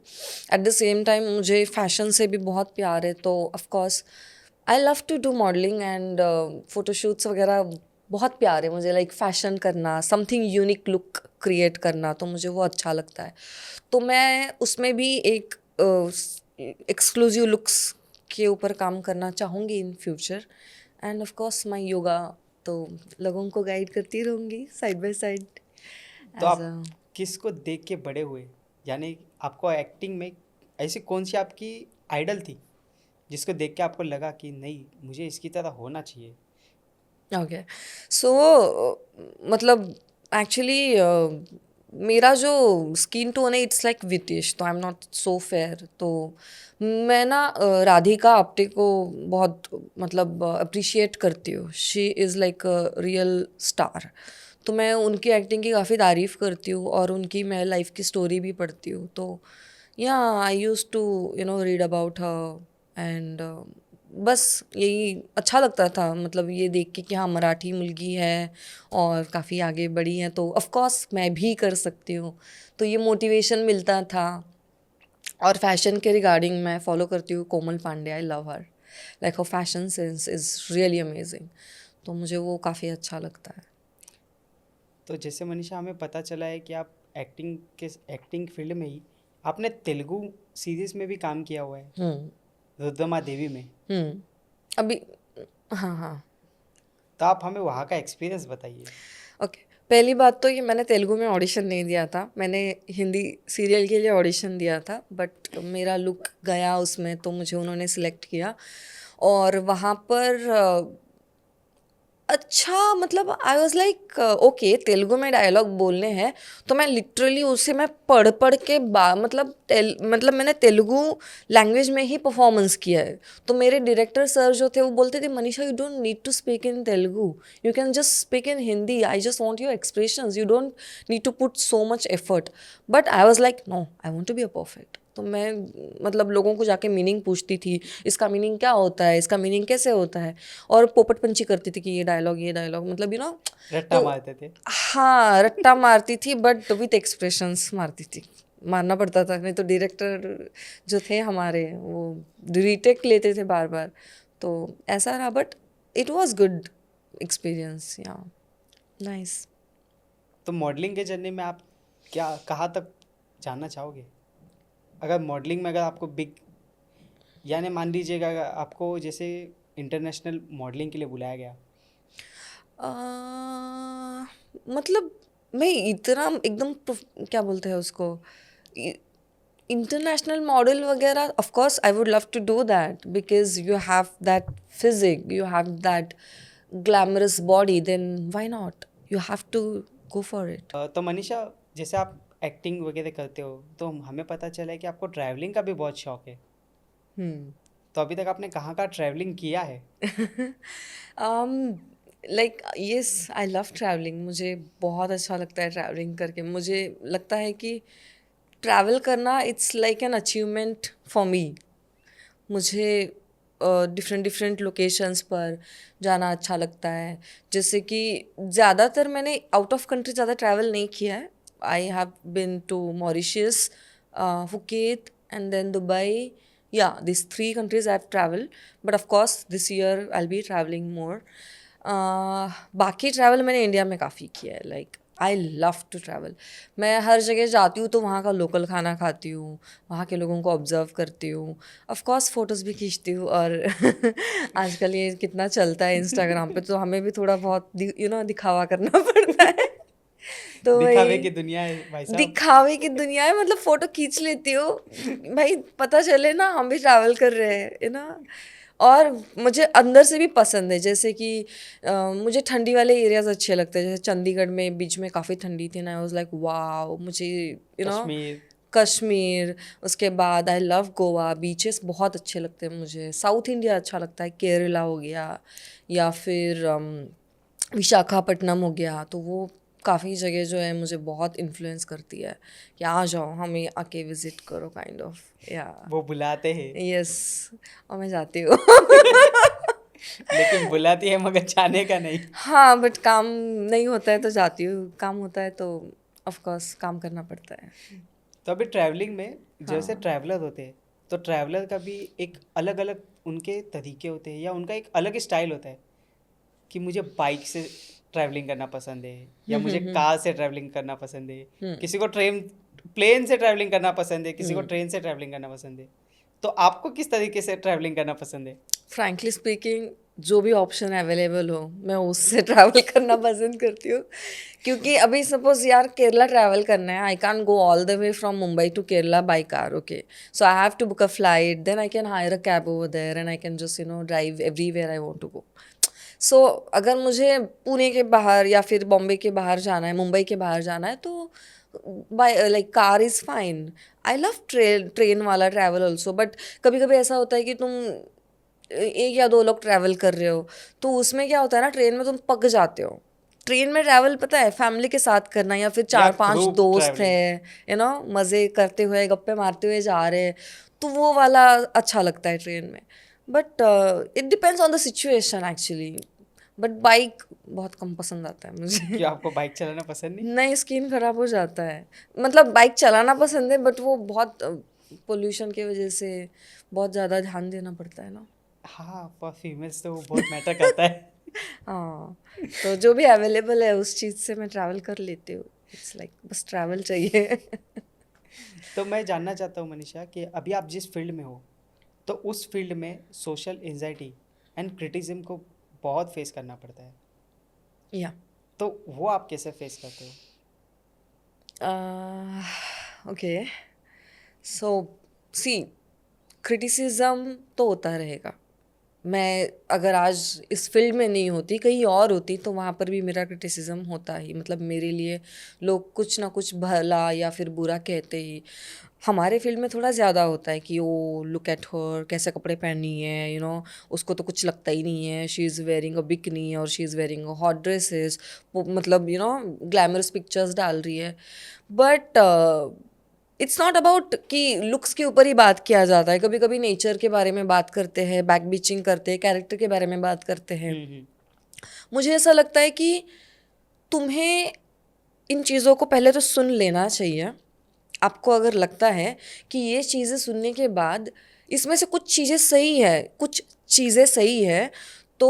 एट द सेम टाइम मुझे फैशन से भी बहुत प्यार है, तो of course I love to do modelling and photoshoots वगैरह। बहुत प्यार है मुझे, लाइक फैशन करना, समथिंग यूनिक लुक क्रिएट करना, तो मुझे वो अच्छा लगता है। तो मैं उसमें भी एक एक्सक्लूसिव लुक्स के ऊपर काम करना चाहूँगी in future. End of course my yoga, तो लोगों को गाइड करती रहूँगी साइड बाय साइड तो एज आप अ। किसको देख के बड़े हुए, यानी आपको एक्टिंग में ऐसी कौन सी आपकी आइडल थी जिसको देख के आपको लगा कि नहीं मुझे इसकी तरह होना चाहिए? ओके, सो मतलब एक्चुअली मेरा जो स्किन टोन है इट्स लाइक विटिश, तो आई एम नॉट सो फेयर। तो मैं ना राधिका आप्टे को बहुत मतलब अप्रिशिएट करती हूँ। She is like a real star. तो मैं उनकी एक्टिंग की काफ़ी तारीफ़ करती हूँ और उनकी मैं लाइफ की स्टोरी भी पढ़ती हूँ। तो yeah I used to read about her and बस यही अच्छा लगता था। मतलब ये देख के कि हाँ, मराठी मुलगी है और काफ़ी आगे बढ़ी है, तो ऑफ कोर्स मैं भी कर सकती हूँ। तो ये मोटिवेशन मिलता था। और फैशन के रिगार्डिंग मैं फॉलो करती हूँ Komal Pandey. I love her, like her fashion sense is really amazing. तो मुझे वो काफ़ी अच्छा लगता है। तो जैसे मनीषा हमें पता चला है कि आप एक्टिंग फील्ड में ही आपने तेलुगु सीरीज में भी काम किया हुआ है, हम्म। रुद्रमा देवी में। अभी हाँ हाँ। तो आप हमें वहाँ का एक्सपीरियंस बताइए। ओके, पहली बात तो ये मैंने तेलुगु में ऑडिशन नहीं दिया था, मैंने हिंदी सीरियल के लिए ऑडिशन दिया था, बट मेरा लुक गया उसमें तो मुझे उन्होंने सिलेक्ट किया। और वहाँ पर अच्छा, मतलब आई वॉज लाइक ओके, तेलुगु में डायलॉग बोलने हैं तो मैं लिटरली उसे मैं पढ़ पढ़ के मतलब मैंने तेलुगु लैंग्वेज में ही परफॉर्मेंस किया है। तो मेरे डायरेक्टर सर जो थे वो बोलते थे, Manisha you don't need to speak in Telugu, you can just speak in Hindi, I just want your expressions, you don't need to put so much effort. But I was like no, I want to be a perfect. तो मैं मतलब लोगों को जाके meaning पूछती थी, इसका meaning क्या होता है, इसका मीनिंग कैसे होता है, और पोपट पंची करती थी कि ये डायलॉग मतलब रट्टा तो मारते थे। हाँ, रट्टा मारती थी बट विथ एक्सप्रेशंस मारती थी, मारना पड़ता था, नहीं तो डायरेक्टर जो थे हमारे वो रीटेक लेते थे बार बार। तो ऐसा रहा, but it was good experience, या नाइस। तो मॉडलिंग के जर्नी में आप क्या कहाँ तक जानना चाहोगे? अगर मॉडलिंग में अगर आपको बिग, यानी मान लीजिएगा अगर आपको जैसे इंटरनेशनल मॉडलिंग के लिए बुलाया गया। मतलब मैं इतना एकदम क्या बोलते हैं उसको, इंटरनेशनल मॉडल वगैरह, of course I would love to do that because you have that physique, you have that glamorous body, then why not, you have to go for it. तो मनीषा, जैसे आप एक्टिंग वगैरह करते हो तो हमें पता चला है कि आपको ट्रैवलिंग का भी बहुत शौक है। तो अभी तक आपने कहाँ कहाँ ट्रैवलिंग किया है? um like yes, I love travelling, मुझे बहुत अच्छा लगता है ट्रैवलिंग करके। मुझे लगता है कि ट्रैवल करना it's like an achievement for me. मुझे डिफरेंट डिफरेंट लोकेशंस पर जाना अच्छा लगता है। जैसे कि ज़्यादातर मैंने आउट ऑफ कंट्री ज़्यादा ट्रैवल नहीं किया है। I have been to Mauritius, Phuket and then Dubai, yeah this 3 countries I have travel, but of course this year I will be travelling more. बाकी ट्रैवल मैंने इंडिया में काफ़ी किया है। Like I love to travel. मैं हर जगह जाती हूँ तो वहाँ का लोकल खाना खाती हूँ, वहाँ के लोगों को ऑब्जर्व करती हूँ, ऑफ कोर्स फ़ोटोज़ भी खींचती हूँ। और आजकल ये कितना चलता है इंस्टाग्राम पे, तो हमें भी थोड़ा बहुत दिखावा करना पड़ता है। तो दिखावे की वही दुनिया है भाई साहब। दिखावे की दुनिया है, मतलब फ़ोटो खींच लेती हूँ भाई, पता चले ना हम भी ट्रैवल कर रहे हैं, और मुझे अंदर से भी पसंद है। जैसे कि मुझे ठंडी वाले एरियाज अच्छे लगते हैं, जैसे चंडीगढ़ में बीच में काफ़ी ठंडी थी ना, आई वाज लाइक वाओ, मुझे कश्मीर। कश्मीर। उसके बाद आई लव गोवा, बीचेस बहुत अच्छे लगते हैं मुझे। साउथ इंडिया अच्छा लगता है, केरला हो गया, या फिर विशाखापट्टनम हो गया। तो वो काफ़ी जगह जो है मुझे बहुत इन्फ्लुएंस करती है कि आ जाओ, हमें आके विजिट करो, काइंड ऑफ, या वो बुलाते हैं। यस, और मैं जाती हूँ। लेकिन बुलाती है मगर जाने का नहीं। हाँ, बट काम नहीं होता है तो जाती हूँ, काम होता है तो ऑफ कोर्स काम करना पड़ता है। तो अभी ट्रैवलिंग में जैसे हाँ। ट्रैवलर होते हैं, तो ट्रैवलर का भी एक अलग अलग उनके तरीके होते हैं या उनका एक अलग स्टाइल होता है कि मुझे बाइक से ट्रैवलिंग करना पसंद है या मुझे कार से ट्रैवलिंग करना पसंद है, किसी को प्लेन से ट्रैवलिंग करना पसंद है, किसी को ट्रेन से ट्रैवलिंग करना पसंद है। तो आपको किस तरीके से ट्रैवलिंग करना पसंद है? फ्रैंकली स्पीकिंग, जो भी ऑप्शन अवेलेबल हो मैं उससे ट्रैवल करना पसंद करती हूँ। क्योंकि अभी सपोज यार केरला ट्रैवल करना है, I can go all the way from Mumbai to Kerala by car, okay, so I have to book a flight, then I can hire a cab over there and I can just drive everywhere I want to go. So अगर मुझे पुणे के बाहर या फिर बॉम्बे के बाहर जाना है, मुंबई के बाहर जाना है, तो by like car is fine. I love train वाला ट्रैवल ऑल्सो, बट कभी कभी ऐसा होता है कि तुम 1 या 2 लोग ट्रैवल कर रहे हो, तो उसमें क्या होता है ना, ट्रेन में तुम पक जाते हो। ट्रेन में ट्रैवल पता है फैमिली के साथ करना, या फिर या 4-5 ग्रुप दोस्त ट्रैवलिंग? हैं, मज़े करते हुए गप्पे मारते हुए जा रहे हैं, तो वो वाला अच्छा लगता है ट्रेन में। But it depends on the situation actually. But bike बहुत कम पसंद आता है मुझे। क्या आपको बाइक चलाना पसंद नहीं? नहीं, स्किन खराब हो जाता है। मतलब बाइक चलाना पसंद है, बट वो बहुत पोल्यूशन की वजह से बहुत ज़्यादा ध्यान देना पड़ता है ना। हाँ, फॉर फीमेल्स तो वो बहुत मैटर करता है। हाँ, तो जो भी अवेलेबल है उस चीज़ से मैं ट्रैवल कर लेती हूँ। इट्स लाइक बस ट्रैवल चाहिए। तो मैं जानना चाहता हूँ मनीषा कि अभी आप जिस फील्ड में हो, तो उस फील्ड में सोशल एंजाइटी एंड क्रिटिसिज्म को बहुत फेस करना पड़ता है। या तो वो आप कैसे फेस करते हो? ओके, सो सी, क्रिटिसिज्म तो होता रहेगा। मैं अगर आज इस फील्ड में नहीं होती, कहीं और होती, तो वहाँ पर भी मेरा क्रिटिसिज्म होता ही। मतलब मेरे लिए लोग कुछ ना कुछ भला या फिर बुरा कहते ही। हमारे फील्ड में थोड़ा ज़्यादा होता है कि ओ लुक एट हर, कैसे कपड़े पहनी है, उसको तो कुछ लगता ही नहीं है, she is wearing a bikini और she is wearing a hot dresses, मतलब ग्लैमरस पिक्चर्स डाल रही है। बट इट्स नॉट अबाउट कि लुक्स के ऊपर ही बात किया जाता है। कभी कभी नेचर के बारे में बात करते हैं, बैक बिचिंग करते हैं, कैरेक्टर के बारे में बात करते हैं। हम्म। मुझे ऐसा लगता है कि तुम्हें इन चीज़ों को पहले तो सुन लेना चाहिए। आपको अगर लगता है कि ये चीज़ें सुनने के बाद इसमें से कुछ चीज़ें सही है, कुछ चीज़ें सही है, तो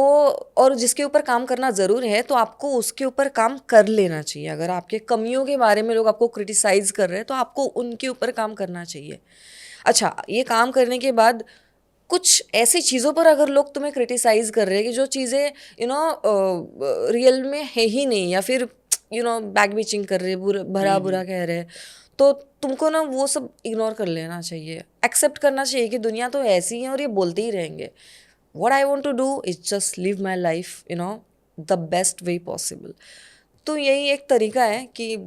और जिसके ऊपर काम करना ज़रूर है, तो आपको उसके ऊपर काम कर लेना चाहिए। अगर आपके कमियों के बारे में लोग आपको क्रिटिसाइज़ कर रहे हैं, तो आपको उनके ऊपर काम करना चाहिए। अच्छा, ये काम करने के बाद कुछ ऐसी चीज़ों पर अगर लोग तुम्हें क्रिटिसाइज़ कर रहे हैं कि जो चीज़ें रियल में है ही नहीं, या फिर बैक बिचिंग कर रहे हैं, भरा बुरा कह रहे हैं, तो तुमको ना वो सब इग्नोर कर लेना चाहिए। एक्सेप्ट करना चाहिए कि दुनिया तो ऐसी है और ये बोलते ही रहेंगे। What I want to do is just live my life the best way possible. तो यही एक तरीका है कि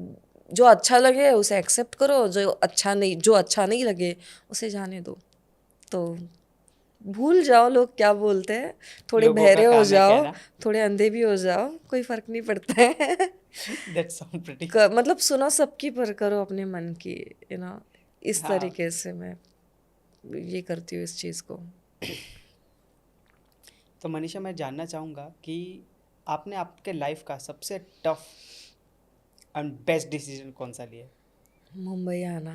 जो अच्छा लगे उसे एक्सेप्ट करो, जो अच्छा नहीं लगे उसे जाने दो। तो भूल जाओ लोग क्या बोलते हैं, थोड़े लोगों का बहरे हो काम है जाओ, कहना। थोड़े अंधे भी हो जाओ, कोई फर्क नहीं पड़ता है। That sound pretty. मतलब सुनो सबकी पर करो अपने मन की, इस हाँ। तरीके से मैं ये करती हूँ इस चीज़ को। तो मनीषा, मैं जानना चाहूँगा कि आपने आपके लाइफ का सबसे टफ एंड बेस्ट डिसीजन कौन सा लिया है? मुंबई आना।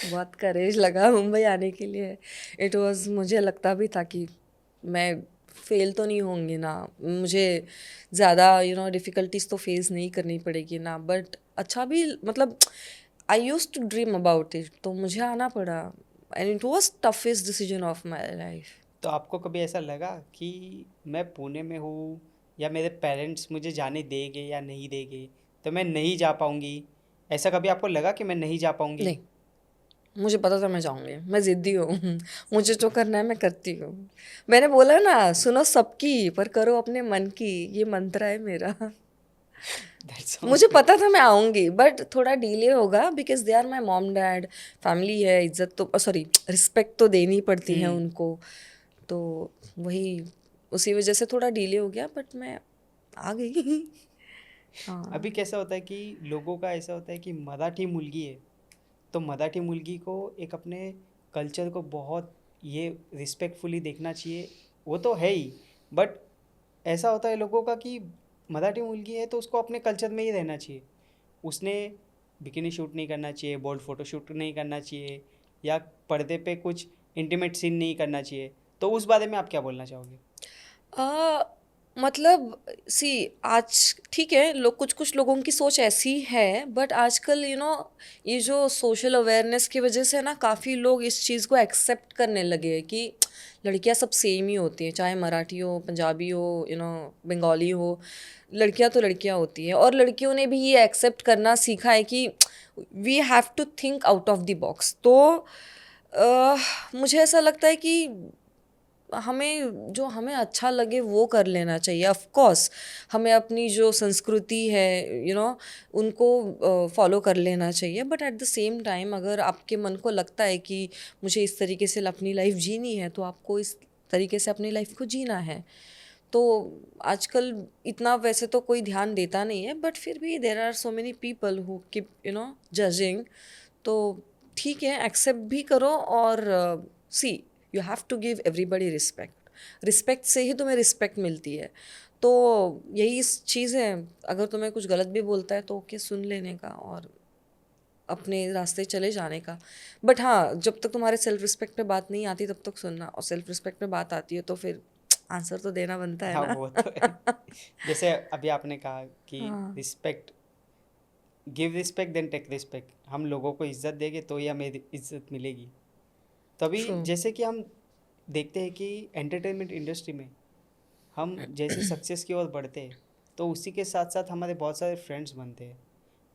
बहुत करेज लगा मुंबई आने के लिए। इट वाज, मुझे लगता भी था कि मैं फेल तो नहीं होंगी ना, मुझे ज़्यादा डिफ़िकल्टीज तो फेस नहीं करनी पड़ेगी ना, बट अच्छा भी, मतलब I used to dream about it, तो मुझे आना पड़ा। And it was toughest decision of my life. तो आपको कभी ऐसा लगा कि मैं पुणे में हूँ, या मेरे पेरेंट्स मुझे जाने देंगे या नहीं देंगे, तो मैं नहीं जा पाऊँगी? ऐसा कभी आपको लगा कि मैं नहीं जा पाऊँगी? नहीं, मुझे पता था मैं जाऊंगी, मैं ज़िद्दी हूँ। मुझे जो करना है मैं करती हूँ। मैंने बोला ना, सुनो सबकी पर करो अपने मन की, ये मंत्र है मेरा। दैट साउंड मुझे प्रीटी। पता था मैं आऊँगी, बट थोड़ा डिले होगा, because they are my mom dad, family है, इज्जत तो सॉरी रिस्पेक्ट तो देनी पड़ती है हम्म। उनको। तो वही, उसी वजह से थोड़ा डिले हो गया, बट मैं आ गई। अभी हाँ। कैसा होता है कि लोगों का ऐसा होता है कि मराठी मुलगी है, तो मराठी मुलगी को एक अपने कल्चर को बहुत ये रिस्पेक्टफुली देखना चाहिए। वो तो है ही, बट ऐसा होता है लोगों का कि मराठी मुलगी है तो उसको अपने कल्चर में ही रहना चाहिए। उसने बिकिनी शूट नहीं करना चाहिए, बोल्ड फोटो शूट नहीं करना चाहिए, या पर्दे पे कुछ इंटीमेट सीन नहीं करना चाहिए। तो उस बारे में आप क्या बोलना चाहोगे? आ, मतलब सी, आज ठीक है, लोग कुछ कुछ लोगों की सोच ऐसी है, बट आजकल ये जो सोशल अवेयरनेस की वजह से ना काफ़ी लोग इस चीज़ को एक्सेप्ट करने लगे हैं कि लड़कियां सब सेम ही होती हैं, चाहे मराठी हो, पंजाबी हो, बंगाली हो। लड़कियां तो लड़कियां होती हैं, और लड़कियों ने भी ये एक्सेप्ट करना सीखा है कि we have to think out of the box. तो मुझे ऐसा लगता है कि हमें अच्छा लगे वो कर लेना चाहिए। ऑफ कोर्स हमें अपनी जो संस्कृति है उनको फॉलो कर लेना चाहिए, but at the same time अगर आपके मन को लगता है कि मुझे इस तरीके से अपनी लाइफ जीनी है, तो आपको इस तरीके से अपनी लाइफ को जीना है। तो आजकल इतना वैसे तो कोई ध्यान देता नहीं है, बट फिर भी there are so many people who keep judging. तो ठीक है, एक्सेप्ट भी करो, और see, you have to give everybody respect. Respect से ही तुम्हें रिस्पेक्ट मिलती है। तो यही चीज़ है। अगर तुम्हें कुछ गलत भी बोलता है तो ओके, सुन लेने का और अपने रास्ते चले जाने का। बट हाँ, जब तक तुम्हारे सेल्फ रिस्पेक्ट पे बात नहीं आती तब तक सुनना, और सेल्फ रिस्पेक्ट पे बात आती है तो फिर आंसर तो देना बनता है हाँ, ना। वो तो है। जैसे अभी आपने कहा कि हाँ, respect, give respect then take respect. हम लोगों को इज्जत देंगे तो ही हमें इज्जत मिलेगी। तभी ट्रू। जैसे कि हम देखते हैं कि एंटरटेनमेंट इंडस्ट्री में हम जैसे सक्सेस की ओर बढ़ते हैं तो उसी के साथ साथ हमारे बहुत सारे फ्रेंड्स बनते हैं,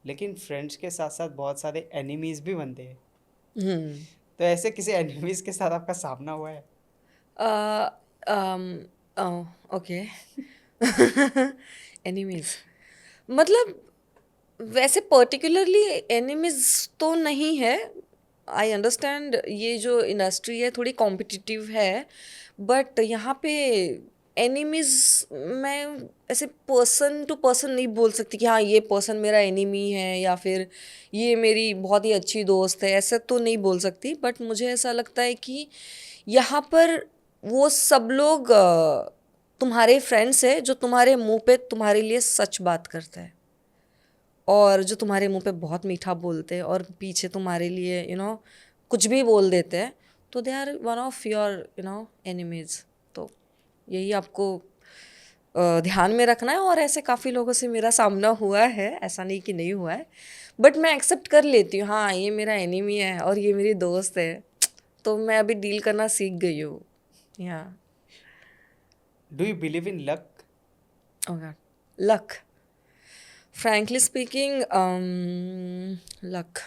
लेकिन फ्रेंड्स के साथ साथ बहुत सारे एनिमीज भी बनते हैं। हम्म तो ऐसे किसी एनिमीज के साथ आपका सामना हुआ है? ओके। एनिमीज मतलब वैसे पर्टिकुलरली एनिमीज तो नहीं है। आई अंडरस्टैंड ये जो इंडस्ट्री है थोड़ी कॉम्पिटिटिव है, बट यहाँ पे एनिमीज मैं ऐसे पर्सन टू पर्सन नहीं बोल सकती कि हाँ ये पर्सन मेरा एनिमी है या फिर ये मेरी बहुत ही अच्छी दोस्त है, ऐसा तो नहीं बोल सकती। बट मुझे ऐसा लगता है कि यहाँ पर वो सब लोग तुम्हारे फ्रेंड्स हैं जो तुम्हारे मुंह पे तुम्हारे लिए सच बात करते हैं, और जो तुम्हारे मुंह पे बहुत मीठा बोलते हैं और पीछे तुम्हारे लिए कुछ भी बोल देते हैं, तो they are one of your enemies. तो यही आपको ध्यान में रखना है। और ऐसे काफ़ी लोगों से मेरा सामना हुआ है, ऐसा नहीं कि नहीं हुआ है, बट मैं एक्सेप्ट कर लेती हूँ हाँ ये मेरा एनिमी है और ये मेरी दोस्त है। तो मैं अभी डील करना सीख गई हूँ। या do you believe in luck? Okay, luck, frankly speaking, luck,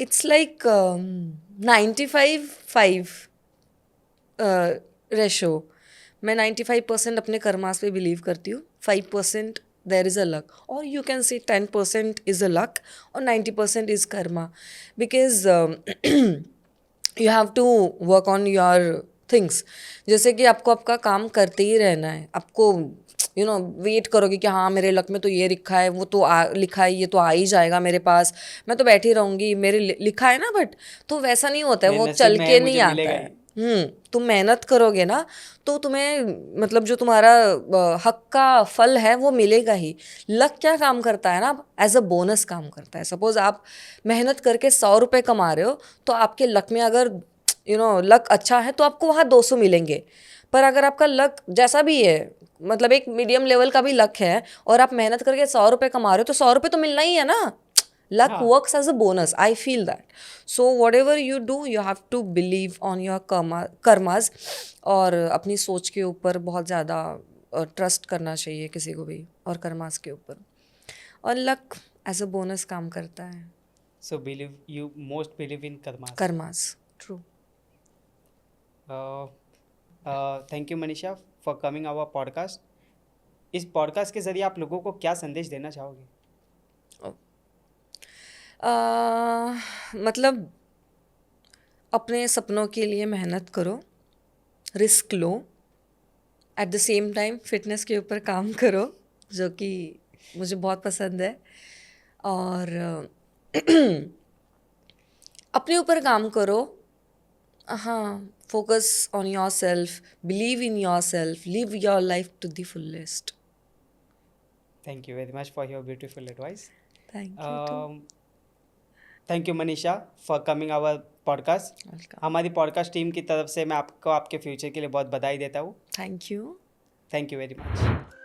it's like 95-5 ratio. मैं 95% अपने कर्मास पे बिलीव करती हूँ, 5% देर इज़ अ लक, और you can say 10% is a luck और 90% is karma, because you have to work on your things. जैसे कि आपको आपका काम करते ही रहना है, आपको वेट करोगे कि हाँ मेरे लक में तो ये लिखा है, वो तो लिखा है, ये तो आ ही जाएगा मेरे पास, मैं तो बैठी रहूँगी, मेरे लिखा है ना, बट तो वैसा नहीं होता है, मेरे वो नसीब चल में है, के नहीं मुझे आता मिलेगा है। ही। तुम मेहनत करोगे ना तो तुम्हें मतलब जो तुम्हारा हक का फल है वो मिलेगा ही। लक क्या काम करता है ना, एज अ बोनस काम करता है। सपोज आप मेहनत करके 100 रुपये कमा रहे हो, तो आपके लक में अगर लक अच्छा है तो आपको वहाँ 200 मिलेंगे। पर अगर आपका लक जैसा भी है, मतलब एक मीडियम लेवल का भी लक है, और आप मेहनत करके 100 रुपये कमा रहे हो, तो 100 रुपये तो मिलना ही है ना। luck हाँ, works as a bonus, I feel that. So whatever you do you have to believe on your karmas, और अपनी सोच के ऊपर बहुत ज़्यादा ट्रस्ट करना चाहिए किसी को भी, और कर्मास के ऊपर, और लक एज अ बोनस काम करता है। So believe you most believe in karmas. Karmas, true. Thank you Manisha for coming our podcast. इस पॉडकास्ट के ज़रिए आप लोगों को क्या संदेश देना चाहोगे? मतलब अपने सपनों के लिए मेहनत करो, risk low, eight the same time fitness के ऊपर काम करो, जो कि मुझे बहुत पसंद है, और अपने ऊपर काम करो। हाँ, focus on yourself, believe in yourself, live your life to the fullest. Thank you very much for your beautiful advice. Thank you too. Thank you Manisha for coming our podcast. Welcome. हमारी podcast team की तरफ से मैं आपको आपके future के लिए बहुत बधाई देता हूँ। Thank you. Thank you very much.